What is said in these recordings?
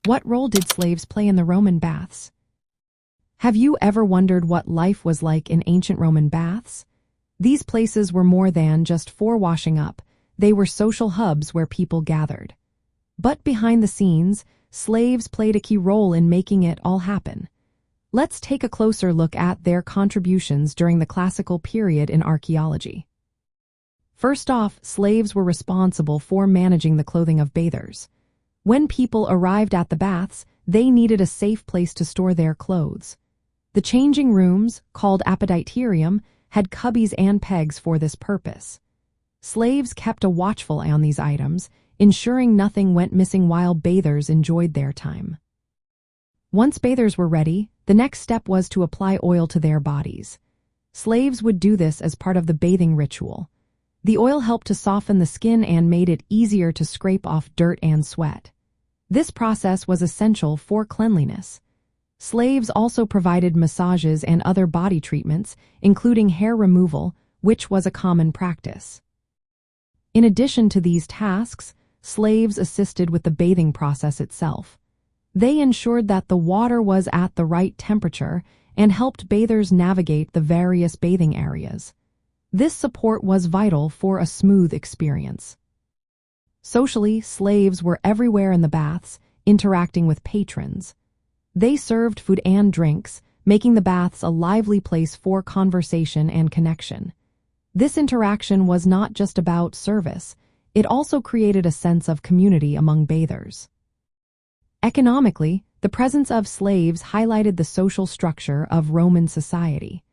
What role did slaves play in the Roman baths? Have you ever wondered what life was like in ancient Roman baths? These places were more than just for washing up. They were social hubs where people gathered. But behind the scenes, slaves played a key role in making it all happen. Let's take a closer look at their contributions during the classical period in archaeology. First off, slaves were responsible for managing the clothing of bathers. When people arrived at the baths, they needed a safe place to store their clothes. The changing rooms, called apoditerium, had cubbies and pegs for this purpose. Slaves kept a watchful eye on these items, ensuring nothing went missing while bathers enjoyed their time. Once bathers were ready, the next step was to apply oil to their bodies. Slaves would do this as part of the bathing ritual. The oil helped to soften the skin and made it easier to scrape off dirt and sweat. This process was essential for cleanliness. Slaves also provided massages and other body treatments, including hair removal, which was a common practice. In addition to these tasks, slaves assisted with the bathing process itself. They ensured that the water was at the right temperature and helped bathers navigate the various bathing areas. This support was vital for a smooth experience. Socially, slaves were everywhere in the baths, interacting with patrons. They served food and drinks, making the baths a lively place for conversation and connection. This interaction was not just about service, it also created a sense of community among bathers. Economically, the presence of slaves highlighted the social structure of Roman society.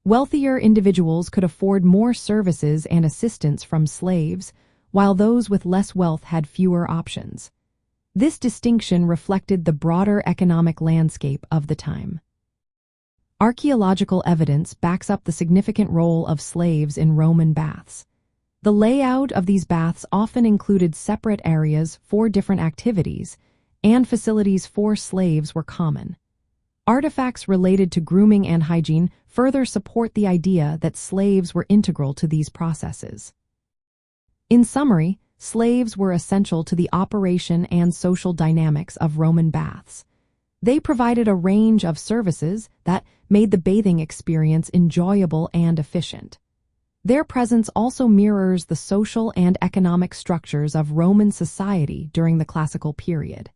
Wealthier individuals could afford more services and assistance from slaves, while those with less wealth had fewer options. This distinction reflected the broader economic landscape of the time. Archaeological evidence backs up the significant role of slaves in Roman baths. The layout of these baths often included separate areas for different activities, and facilities for slaves were common. Artifacts related to grooming and hygiene further support the idea that slaves were integral to these processes. In summary, slaves were essential to the operation and social dynamics of Roman baths. They provided a range of services that made the bathing experience enjoyable and efficient. Their presence also mirrors the social and economic structures of Roman society during the classical period.